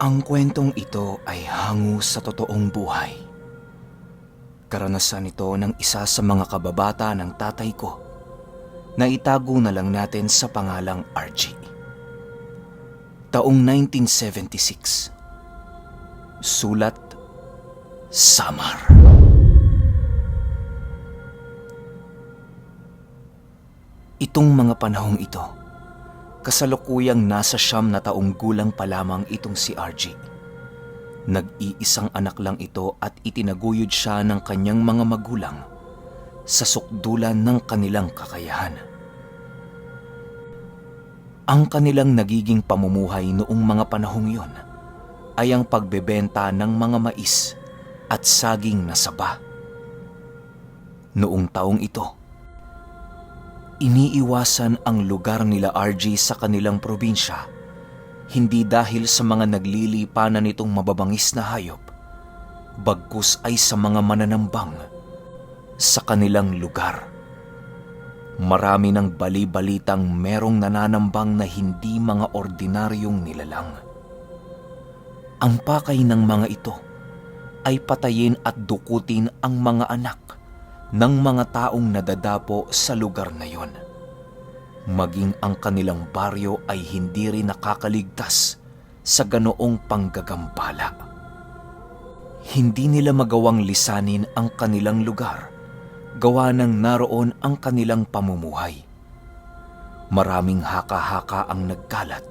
Ang kwentong ito ay hango sa totoong buhay. Karanasan ito ng isa sa mga kababata ng tatay ko na itago na lang natin sa pangalang RG. Taong 1976. Sulat, Samar. Itong mga panahong ito, kasalukuyang nasa 9 na taong gulang pa lamang itong si RG. Nag-iisang anak lang ito at itinaguyod siya ng kanyang mga magulang sa sukdulan ng kanilang kakayahan. Ang kanilang nagiging pamumuhay noong mga panahong yon ay ang pagbebenta ng mga mais at saging na saba. Noong taong ito, iniiwasan ang lugar nila RG sa kanilang probinsya, hindi dahil sa mga naglilipanan nitong mababangis na hayop, bagkus ay sa mga mananambang sa kanilang lugar. Marami ng bali-balitang merong nananambang na hindi mga ordinaryong nilalang. Ang pakay ng mga ito ay patayin at dukutin ang mga anak ng mga taong nadadapo sa lugar na yon. Maging ang kanilang baryo ay hindi rin nakakaligtas sa ganoong panggagambala. Hindi nila magawang lisanin ang kanilang lugar, gawa ng naroon ang kanilang pamumuhay. Maraming haka-haka ang nagkalat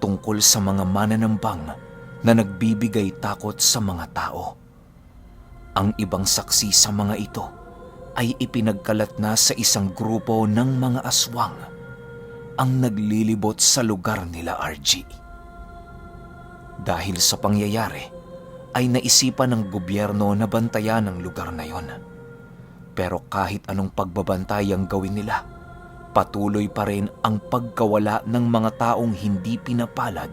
tungkol sa mga mananambang na nagbibigay takot sa mga tao. Ang ibang saksi sa mga ito ay ipinagkalat na sa isang grupo ng mga aswang ang naglilibot sa lugar nila RG. Dahil sa pangyayari, ay naisipan ng gobyerno na bantayan ang lugar na yon. Pero kahit anong pagbabantay ang gawin nila, patuloy pa rin ang pagkawala ng mga taong hindi pinapalad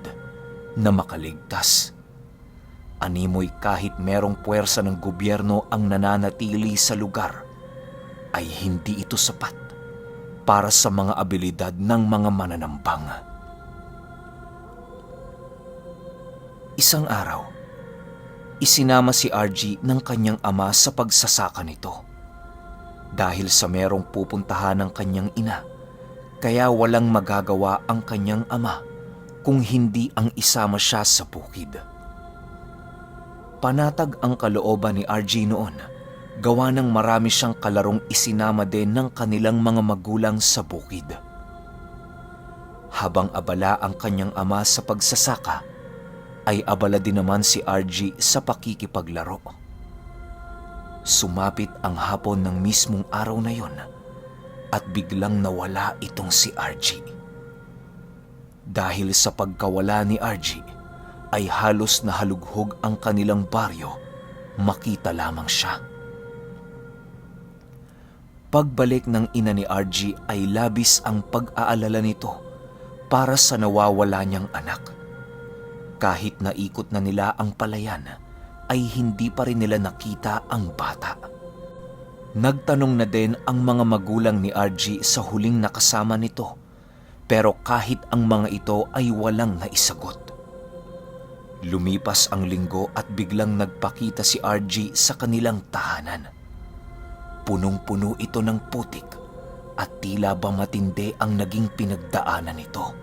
na makaligtas. Animoy kahit merong puwersa ng gobyerno ang nananatili sa lugar, ay hindi ito sapat para sa mga abilidad ng mga mananambang. Isang araw, isinama si RG ng kanyang ama sa pagsasaka nito. Dahil sa merong pupuntahan ng kanyang ina, kaya walang magagawa ang kanyang ama kung hindi ang isama siya sa bukid. Panatag ang kalooban ni RG noon, gawa ng marami siyang kalarong isinama din ng kanilang mga magulang sa bukid. Habang abala ang kanyang ama sa pagsasaka, ay abala din naman si RG sa pakikipaglaro. Sumapit ang hapon ng mismong araw na yon at biglang nawala itong si RG. Dahil sa pagkawala ni RG, ay halos nahalughog ang kanilang baryo, makita lamang siya. Pagbalik ng ina ni RG ay labis ang pag-aalala nito para sa nawawala niyang anak. Kahit naikot na nila ang palayan, ay hindi pa rin nila nakita ang bata. Nagtanong na din ang mga magulang ni RG sa huling nakasama nito, pero kahit ang mga ito ay walang naisagot. Lumipas ang linggo at biglang nagpakita si RG sa kanilang tahanan. Punong-puno ito ng putik at tila ba matindi ang naging pinagdaanan nito.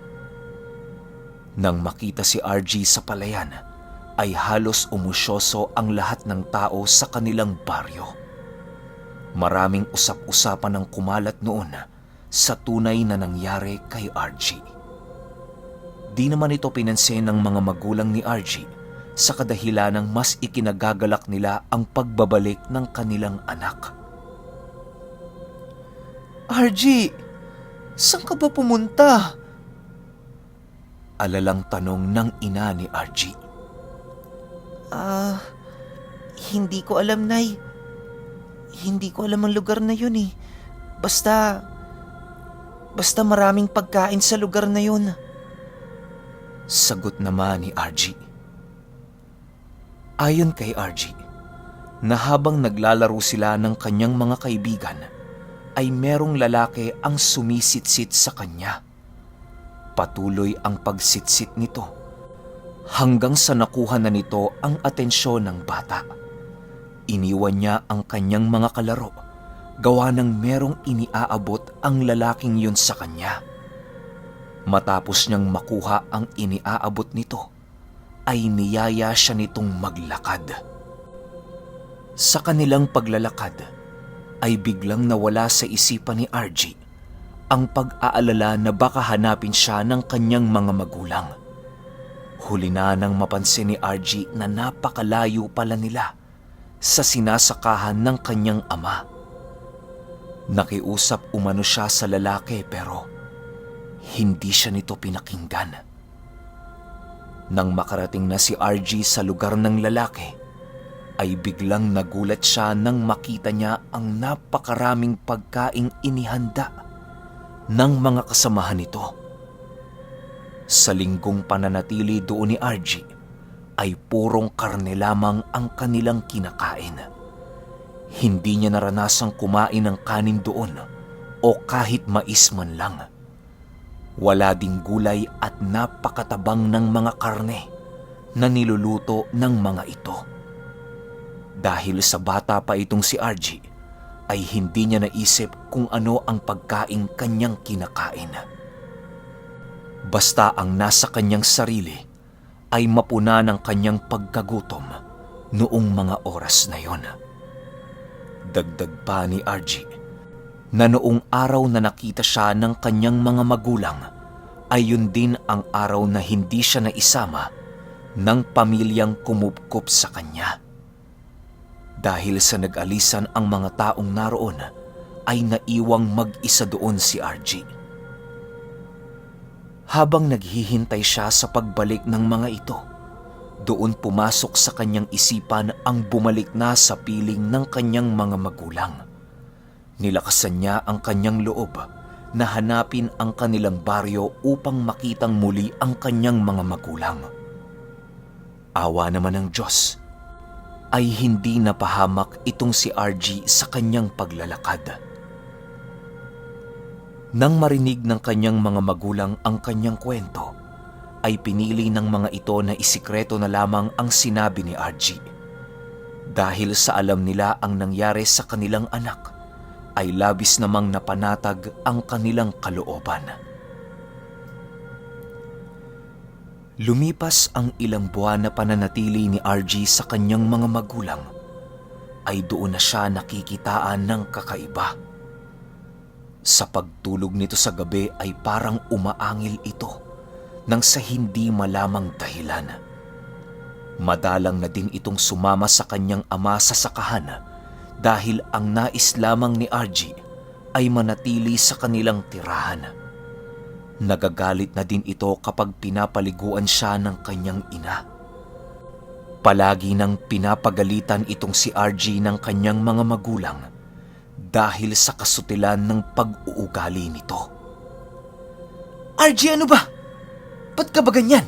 Nang makita si RG sa palayan, ay halos umusyoso ang lahat ng tao sa kanilang baryo. Maraming usap-usapan ang kumalat noon sa tunay na nangyari kay RG. Di naman ito pinansin ng mga magulang ni RG sa kadahilanang mas ikinagagalak nila ang pagbabalik ng kanilang anak. RG, saan ka ba pumunta? Alalang tanong ng ina ni RG. Hindi ko alam, Nay. Hindi ko alam ang lugar na yun eh. Basta maraming pagkain sa lugar na yun. Sagot naman ni RG. Ayon kay RG, na habang naglalaro sila ng kanyang mga kaibigan, ay merong lalaki ang sumisitsit sa kanya. Patuloy ang pagsitsit nito hanggang sa nakuha na nito ang atensyon ng bata. Iniwan niya ang kanyang mga kalaro, gawa ng merong iniaabot ang lalaking yun sa kanya. Matapos niyang makuha ang iniaabot nito, ay niyaya siya nitong maglakad. Sa kanilang paglalakad, ay biglang nawala sa isipan ni RG ang pag-aalala na baka hanapin siya ng kanyang mga magulang. Huli na nang mapansin ni RG na napakalayo pala nila sa sinasakahan ng kanyang ama. Nakiusap umano siya sa lalaki pero hindi siya nito pinakinggan. Nang makarating na si RG sa lugar ng lalaki, ay biglang nagulat siya nang makita niya ang napakaraming pagkaing inihanda ng mga kasamahan nito. Sa linggong pananatili doon ni RG, ay purong karne lamang ang kanilang kinakain. Hindi niya naranasang kumain ng kanin doon o kahit mais man lang. Wala ding gulay at napakatabang ng mga karne na niluluto ng mga ito. Dahil sa bata pa itong si RG, ay hindi niya naisip kung ano ang pagkaing kanyang kinakain. Basta ang nasa kanyang sarili ay mapuna ng kanyang pagkagutom noong mga oras na yon. Dagdag pa ni RG na noong araw na nakita siya ng kanyang mga magulang ay yun din ang araw na hindi siya naisama ng pamilyang kumupkop sa kanya. Dahil sa nag-alisan ang mga taong naroon, ay naiwang mag-isa doon si RG. Habang naghihintay siya sa pagbalik ng mga ito, doon pumasok sa kanyang isipan ang bumalik na sa piling ng kanyang mga magulang. Nilakasan niya ang kanyang loob na hanapin ang kanilang baryo upang makitang muli ang kanyang mga magulang. Awa naman ng Diyos, ay hindi napahamak itong si RG sa kanyang paglalakad. Nang marinig ng kanyang mga magulang ang kanyang kwento, ay pinili ng mga ito na isikreto na lamang ang sinabi ni RG. Dahil sa alam nila ang nangyari sa kanilang anak, ay labis namang napanatag ang kanilang kalooban. Lumipas ang ilang buwan na pananatili ni RG sa kanyang mga magulang, ay doon na siya nakikitaan ng kakaiba. Sa pagtulog nito sa gabi ay parang umaangil ito nang sa hindi malamang dahilan. Madalang na din itong sumama sa kanyang ama sa sakahan dahil ang nais lamang ni RG ay manatili sa kanilang tirahan. Nagagalit na din ito kapag pinapaliguan siya ng kanyang ina. Palagi nang pinapagalitan itong si RG ng kanyang mga magulang dahil sa kasutilan ng pag-uugali nito. RG, ano ba? Ba't ka ba ganyan?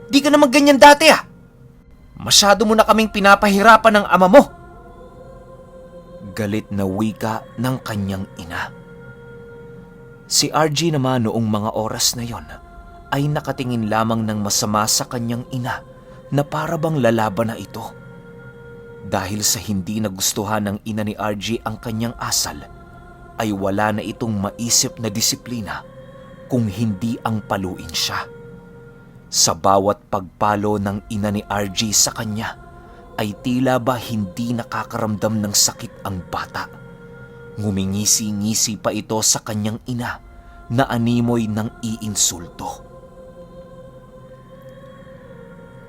Di ka naman ganyan dati ah. Masyado mo na kaming pinapahirapan ng ama mo. Galit na wika ng kanyang ina. Si RG naman noong mga oras na yon ay nakatingin lamang ng masama sa kanyang ina na para bang lalaban na ito. Dahil sa hindi nagustuhan ng ina ni RG ang kanyang asal, ay wala na itong maisip na disiplina kung hindi ang paluin siya. Sa bawat pagpalo ng ina ni RG sa kanya, ay tila ba hindi nakakaramdam ng sakit ang bata. Ngumingisi-ngisi pa ito sa kanyang ina na animoy ng iinsulto.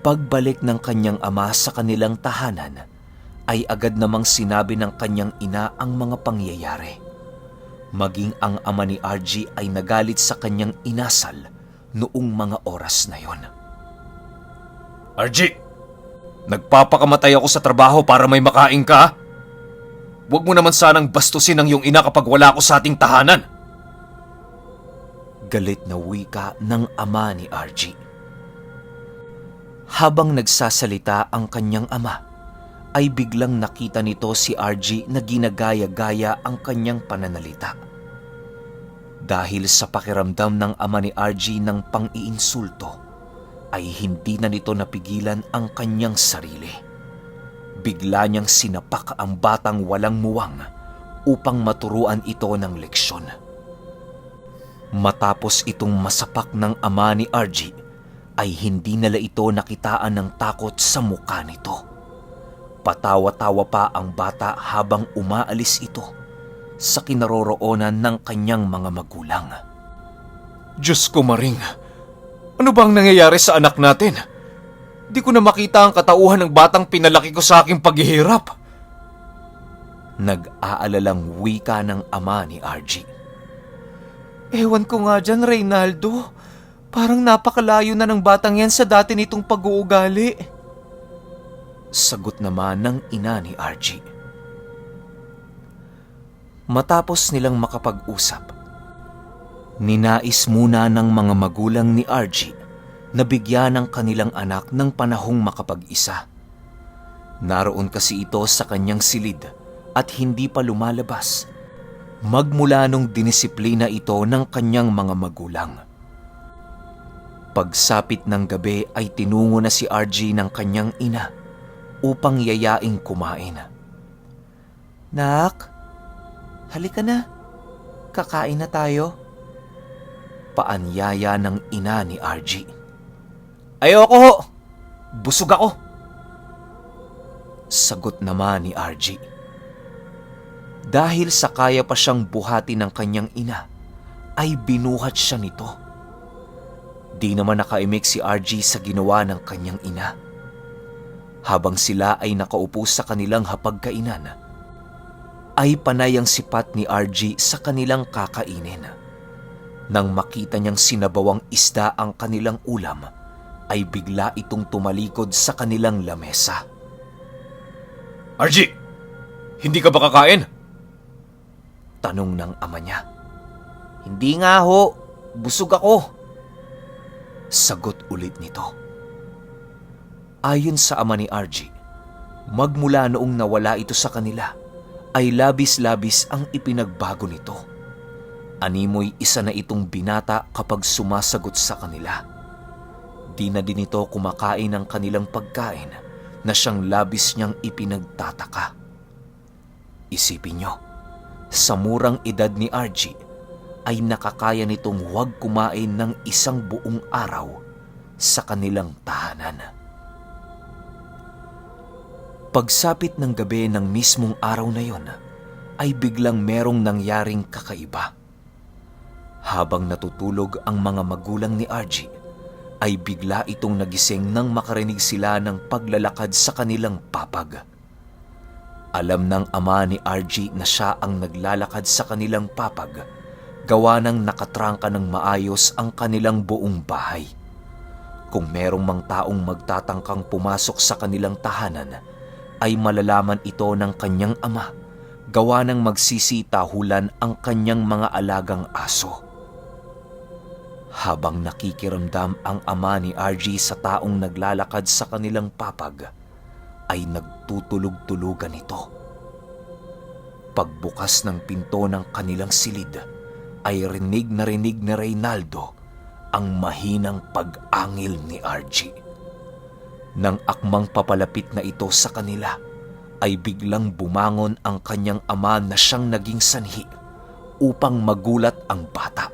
Pagbalik ng kanyang ama sa kanilang tahanan, ay agad namang sinabi ng kanyang ina ang mga pangyayari. Maging ang ama ni RG ay nagalit sa kanyang inasal noong mga oras na yon. RG! Nagpapakamatay ako sa trabaho para may makain ka? Huwag mo naman sanang bastusin ang iyong ina kapag wala ako sa ating tahanan. Galit na wika ng ama ni RG. Habang nagsasalita ang kanyang ama, ay biglang nakita nito si RG na ginagaya-gaya ang kanyang pananalita. Dahil sa pakiramdam ng ama ni RG ng pang-iinsulto, ay hindi na nito napigilan ang kanyang sarili. Bigla niyang sinapak ang batang walang muwang upang maturuan ito ng leksyon. Matapos itong masapak ng ama ni RG, ay hindi nila ito nakitaan ng takot sa mukha nito. Patawa-tawa pa ang bata habang umaalis ito sa kinaroroonan ng kanyang mga magulang. Diyos ko, Maring. Ano bang nangyayari sa anak natin? Di ko na makita ang katauhan ng batang pinalaki ko sa aking paghihirap. Nag-aalalang wika ng ama ni RG. Ewan ko nga dyan, Reynaldo. Parang napakalayo na ng batang yan sa dati nitong pag-uugali. Sagot naman ng ina ni RG. Matapos nilang makapag-usap, ninais muna ng mga magulang ni RG na bigyan ng kanilang anak ng panahong makapag-isa. Naroon kasi ito sa kanyang silid at hindi pa lumalabas magmula nung dinisiplina ito ng kanyang mga magulang. Pagsapit ng gabi ay tinungo na si RG ng kanyang ina upang yayaing kumain. Nak, halika na. Kakain na tayo. Paanyaya ng ina ni RG. Ayoko ho. Busog ako. Sagot naman ni RG. Dahil sa kaya pa siyang buhati ng kanyang ina, ay binuhat siya nito. Di naman nakaimik si RG sa ginawa ng kanyang ina. Habang sila ay nakaupo sa kanilang hapagkainan, ay panay ang sipat ni RG sa kanilang kakainin. Nang makita niyang sinabawang isda ang kanilang ulam, ay bigla itong tumalikod sa kanilang lamesa. RG, hindi ka ba kakain? Tanong ng ama niya. Hindi nga ho. Busog ako. Sagot ulit nito. Ayon sa ama ni RG, magmula noong nawala ito sa kanila, ay labis-labis ang ipinagbago nito. Animoy isa na itong binata kapag sumasagot sa kanila. Di na din ito kumakain ng kanilang pagkain na siyang labis niyang ipinagtataka. Isipin niyo, sa murang edad ni RG, ay nakakaya nitong huwag kumain ng isang buong araw sa kanilang tahanan. Pagsapit ng gabi ng mismong araw na yon, ay biglang merong nangyaring kakaiba. Habang natutulog ang mga magulang ni RG, ay bigla itong nagising nang makarinig sila ng paglalakad sa kanilang papag. Alam ng ama ni RG na siya ang naglalakad sa kanilang papag, gawa ng nakatrangka ng maayos ang kanilang buong bahay. Kung merong mang taong magtatangkang pumasok sa kanilang tahanan, ay malalaman ito ng kanyang ama, gawa ng magsisitahulan ang kanyang mga alagang aso. Habang nakikiramdam ang ama ni RG sa taong naglalakad sa kanilang papag, ay nagtutulog-tulugan ito. Pagbukas ng pinto ng kanilang silid, ay rinig na Reynaldo ang mahinang pag-angil ni RG. Nang akmang papalapit na ito sa kanila, ay biglang bumangon ang kanyang ama na siyang naging sanhi upang magulat ang bata.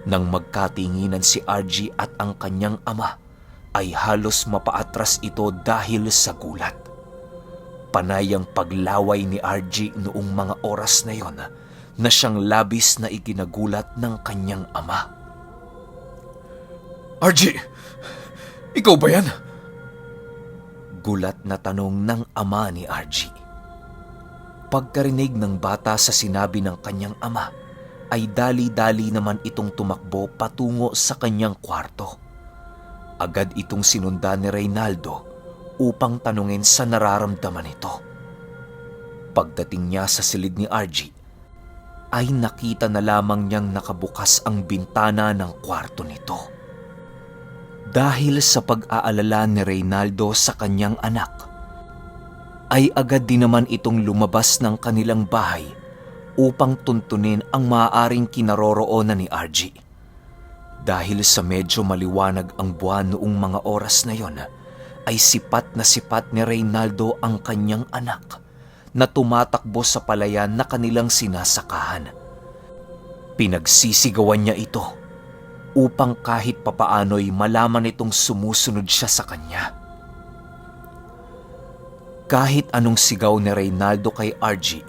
Nang magkatinginan si RG at ang kanyang ama, ay halos mapaatras ito dahil sa gulat. Panay ang paglaway ni RG noong mga oras na yon na siyang labis na ikinagulat ng kanyang ama. RG, ikaw ba yan? Gulat na tanong ng ama ni RG. Pagkarinig ng bata sa sinabi ng kanyang ama, ay dali-dali naman itong tumakbo patungo sa kanyang kwarto. Agad itong sinundan ni Reynaldo upang tanungin sa nararamdaman nito. Pagdating niya sa silid ni RG, ay nakita na lamang niyang nakabukas ang bintana ng kwarto nito. Dahil sa pag-aalala ni Reynaldo sa kanyang anak, ay agad din naman itong lumabas ng kanilang bahay upang tuntunin ang maaaring kinaroroonan ni RG. Dahil sa medyo maliwanag ang buwan noong mga oras na yon, ay sipat ni Reynaldo ang kanyang anak na tumatakbo sa palayan na kanilang sinasakahan. Pinagsisigawan niya ito upang kahit papaano'y malaman itong sumusunod siya sa kanya. Kahit anong sigaw ni Reynaldo kay Argie,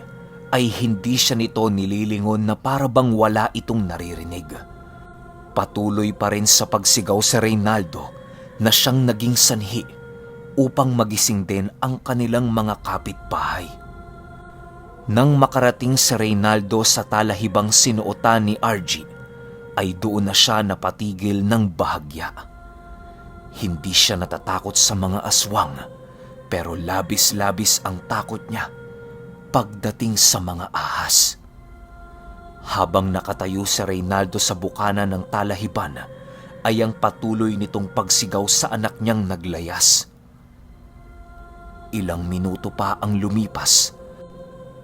ay hindi siya nito nililingon na para bang wala itong naririnig. Patuloy pa rin sa pagsigaw si Reynaldo na siyang naging sanhi upang magising din ang kanilang mga kapitbahay. Nang makarating si Reynaldo sa talahibang sinuotan ni Argie, ay doon na siya napatigil ng bahagya. Hindi siya natatakot sa mga aswang, pero labis-labis ang takot niya pagdating sa mga ahas. Habang nakatayo si Reynaldo sa bukana ng talahiban, ay ang patuloy nitong pagsigaw sa anak niyang naglayas. Ilang minuto pa ang lumipas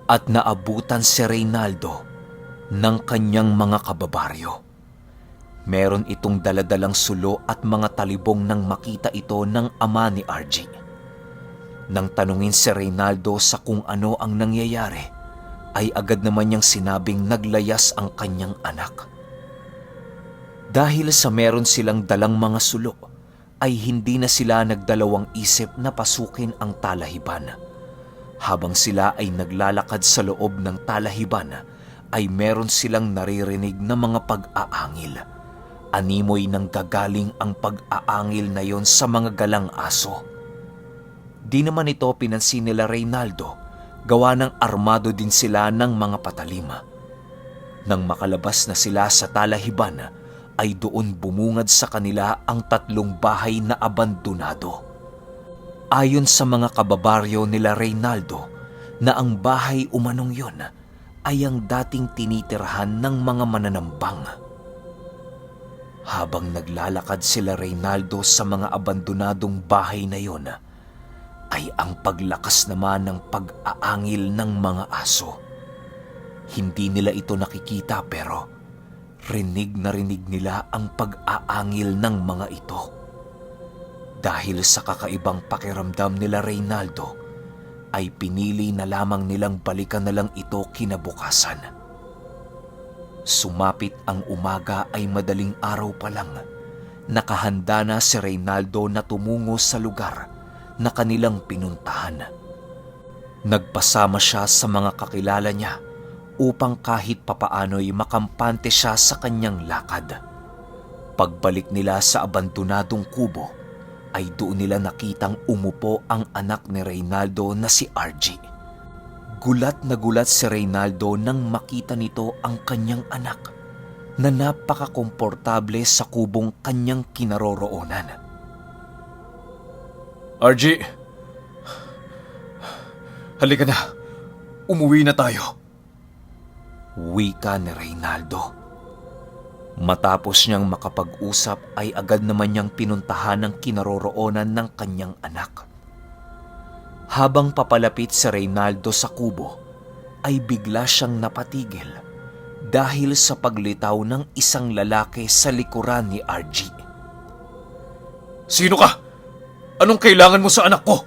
at naabutan si Reynaldo ng kanyang mga kababaryo. Meron itong daladalang sulo at mga talibong nang makita ito ng ama ni Argie. Nang tanungin si Reynaldo sa kung ano ang nangyayari, ay agad naman niyang sinabing naglayas ang kanyang anak. Dahil sa meron silang dalang mga sulo, ay hindi na sila nagdalawang isip na pasukin ang talahiban. Habang sila ay naglalakad sa loob ng talahiban, ay meron silang naririnig na mga pag-aangil. Animoy nang gagaling ang pag-aangil na yon sa mga galang aso. Di naman ito pinansin nila Reynaldo, gawa ng armado din sila ng mga patalima. Nang makalabas na sila sa talahiban, ay doon bumungad sa kanila ang 3 bahay na abandonado. Ayon sa mga kababaryo nila Reynaldo, na ang bahay umanong yon ay ang dating tinitirhan ng mga mananambang. Habang naglalakad sila Reynaldo sa mga abandonadong bahay na yon, ay ang paglakas naman ng pag-aangil ng mga aso. Hindi nila ito nakikita pero rinig na rinig nila ang pag-aangil ng mga ito. Dahil sa kakaibang pakiramdam nila Reynaldo, ay pinili na lamang nilang balikan na lang ito kinabukasan. Sumapit ang umaga ay madaling araw pa lang, nakahanda na si Reynaldo na tumungo sa lugar na kanilang pinuntahan. Nagpasama siya sa mga kakilala niya upang kahit papaano'y makampante siya sa kanyang lakad. Pagbalik nila sa abandonadong kubo, ay doon nila nakitang umupo ang anak ni Reynaldo na si Argie. Gulat na gulat si Reynaldo nang makita nito ang kanyang anak na napakakomportable sa kubong kanyang kinaroroonan. Argie, halika na. Umuwi na tayo. Wika ni Reynaldo. Matapos niyang makapag-usap ay agad naman niyang pinuntahan ang kinaroroonan ng kanyang anak. Habang papalapit si Reynaldo sa kubo, ay bigla siyang napatigil dahil sa paglitaw ng isang lalaki sa likuran ni Argie. Sino ka? Anong kailangan mo sa anak ko?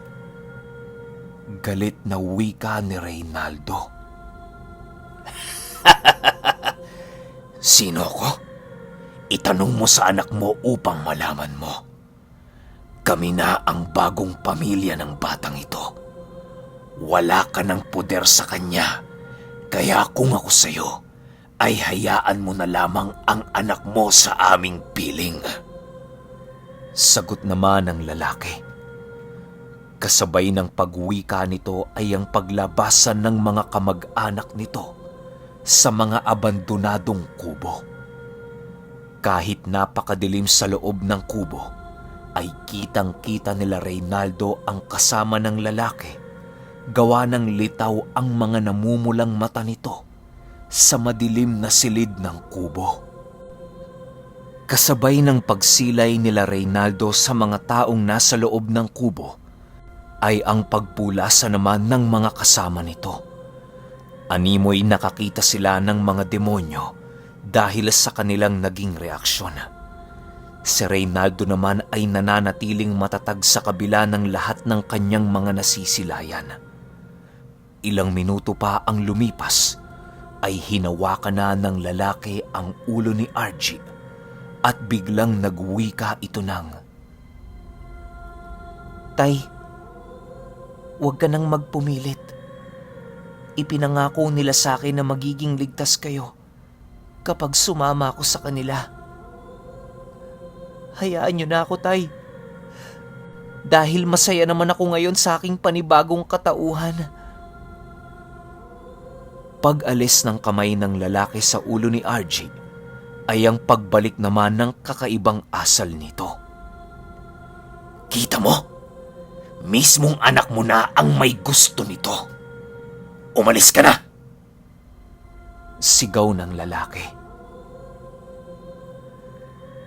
Galit na wika ni Reynaldo. Sino ko? Itanong mo sa anak mo upang malaman mo. Kami na ang bagong pamilya ng batang ito. Wala ka ng poder sa kanya, kaya kung ako sa'yo, ay hayaan mo na lamang ang anak mo sa aming piling. Sagot naman ng lalaki. Kasabay ng pagwika nito ay ang paglabasan ng mga kamag-anak nito sa mga abandonadong kubo. Kahit napakadilim sa loob ng kubo, ay kitang-kita nila Reynaldo ang kasama ng lalaki, gawa ng litaw ang mga namumulang mata nito sa madilim na silid ng kubo. Kasabay ng pagsilay nila Reynaldo sa mga taong nasa loob ng kubo, ay ang pagpulasa naman ng mga kasama nito. Animoy nakakita sila ng mga demonyo dahil sa kanilang naging reaksyon. Si Reynaldo naman ay nananatiling matatag sa kabila ng lahat ng kanyang mga nasisilayan. Ilang minuto pa ang lumipas ay hinawakan na ng lalaki ang ulo ni RG at biglang nagwika ito ng, "Tay, huwag ka nang magpumilit. Ipinangako nila sa akin na magiging ligtas kayo kapag sumama ako sa kanila. Hayaan niyo na ako, Tay. Dahil masaya naman ako ngayon sa aking panibagong katauhan." Pag-alis ng kamay ng lalaki sa ulo ni RG ay ang pagbalik naman ng kakaibang asal nito. "Kita mo? Mismong anak mo na ang may gusto nito. Umalis ka na!" Sigaw ng lalaki.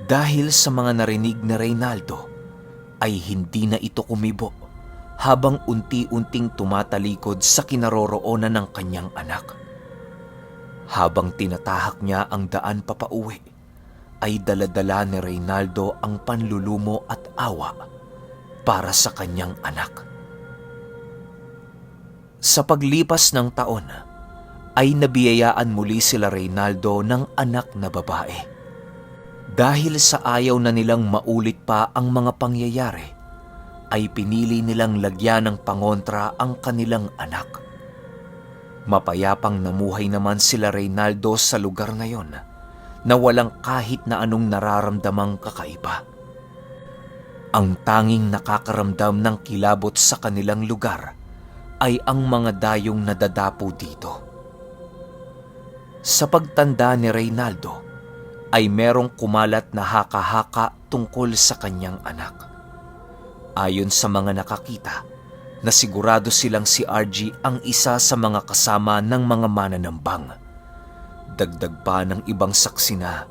Dahil sa mga narinig ni Reynaldo, ay hindi na ito kumibo habang unti-unting tumatalikod sa kinaroroonan ng kanyang anak. Habang tinatahak niya ang daan papauwi, ay daladala ni Reynaldo ang panlulumo at awa para sa kanyang anak. Sa paglipas ng taon, ay nabiyayaan muli sila Reynaldo ng anak na babae. Dahil sa ayaw na nilang maulit pa ang mga pangyayari, ay pinili nilang lagyan ng pangontra ang kanilang anak. Mapayapang namuhay naman sila Reynaldo sa lugar na yon na walang kahit na anong nararamdamang kakaiba. Ang tanging nakakaramdam ng kilabot sa kanilang lugar ay ang mga dayong nadadapo dito. Sa pagtanda ni Reynaldo, ay merong kumalat na haka-haka tungkol sa kanyang anak. Ayon sa mga nakakita, na sigurado silang si RG ang isa sa mga kasama ng mga mananambang. Dagdag pa ng ibang saksi na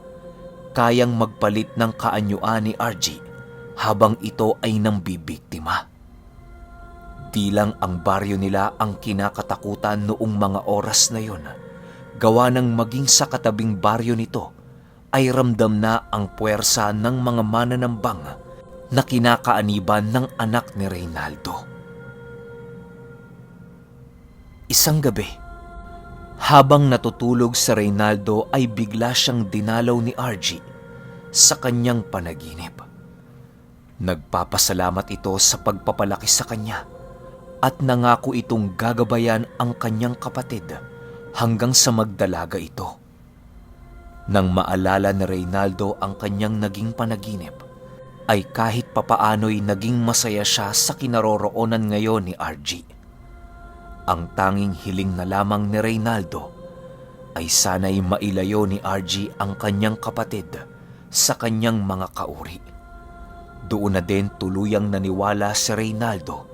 kayang magpalit ng kaanyuan ni RG habang ito ay nambibiktima. Di lang ang baryo nila ang kinakatakutan noong mga oras na yon, gawa ng maging sa katabing baryo nito ay ramdam na ang puwersa ng mga mananambang na kinakaaniban ng anak ni Reynaldo. Isang gabi, habang natutulog si Reynaldo ay bigla siyang dinalaw ni RG sa kanyang panaginip. Nagpapasalamat ito sa pagpapalaki sa kanya at nangako itong gagabayan ang kanyang kapatid hanggang sa magdalaga ito. Nang maalala ni Reynaldo ang kanyang naging panaginip, ay kahit papaano'y naging masaya siya sa kinaroroonan ngayon ni RG. Ang tanging hiling na lamang ni Reynaldo ay sana'y mailayo ni RG ang kanyang kapatid sa kanyang mga kauri. Doon na din tuluyang naniwala si Reynaldo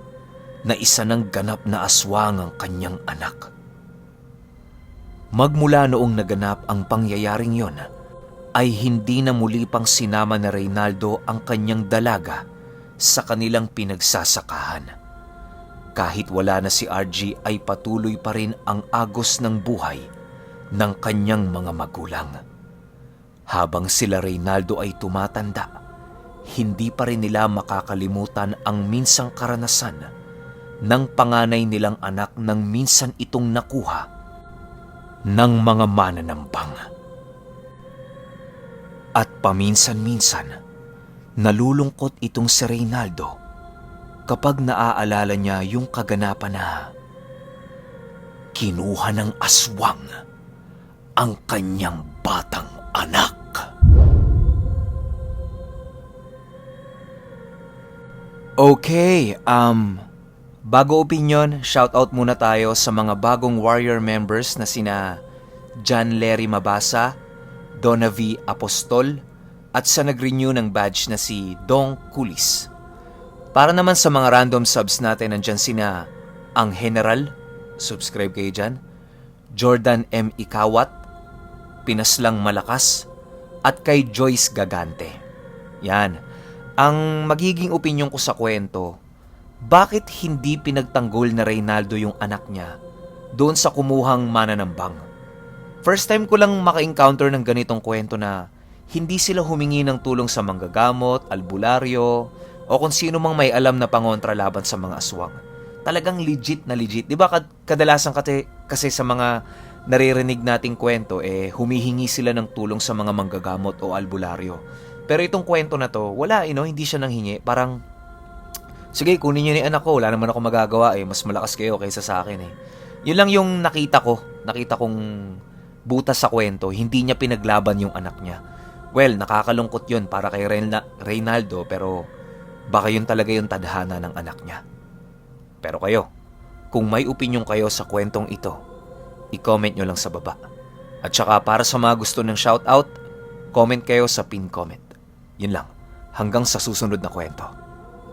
na isa ng ganap na aswang ang kanyang anak. Magmula noong naganap ang pangyayaring yon, ay hindi na muli pang sinama ni Reynaldo ang kanyang dalaga sa kanilang pinagsasakahan. Kahit wala na si RG ay patuloy pa rin ang agos ng buhay ng kanyang mga magulang. Habang sila Reynaldo ay tumatanda, hindi pa rin nila makakalimutan ang minsang karanasan ng panganay nilang anak nang minsan itong nakuha ng mga mananambang. At paminsan-minsan, nalulungkot itong si Reynaldo kapag naaalala niya yung kaganapan na kinuha ng aswang ang kanyang batang anak. Okay, bago opinion, shoutout muna tayo sa mga bagong warrior members na sina John Larry Mabasa, Donna V. Apostol, at sa nag-renew ng badge na si Dong Kulis. Para naman sa mga random subs natin, nandyan sina Ang General, subscribe kayo dyan, Jordan M. Ikawat, Pinaslang Malakas, at kay Joyce Gagante. Yan. Ang magiging opinyon ko sa kwento, bakit hindi pinagtanggol na Reynaldo yung anak niya doon sa kumuhang mananambang? First time ko lang maka-encounter ng ganitong kwento na Hindi sila humingi ng tulong sa manggagamot, albularyo, o kung sino mang may alam na pangontra laban sa mga aswang. Talagang legit na legit. Di ba kadalasan kasi sa mga naririnig nating kwento, humihingi sila ng tulong sa mga manggagamot o albularyo. Pero itong kwento na to, wala, hindi siya nanghingi. Parang, sige, kunin niyo ni anak ko, wala naman ako magagawa mas malakas kayo kaysa sa akin Yun lang yung nakita kong butas sa kwento, hindi niya pinaglaban yung anak niya. Well, nakakalungkot yun para kay Reynaldo, pero baka yun talaga yung tadhana ng anak niya. Pero kayo, kung may opinion kayo sa kwentong ito, i-comment nyo lang sa baba. At saka para sa mga gusto ng shoutout, comment kayo sa pin comment. Yun lang, hanggang sa susunod na kwento.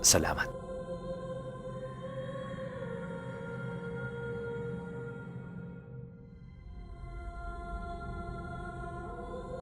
Salamat.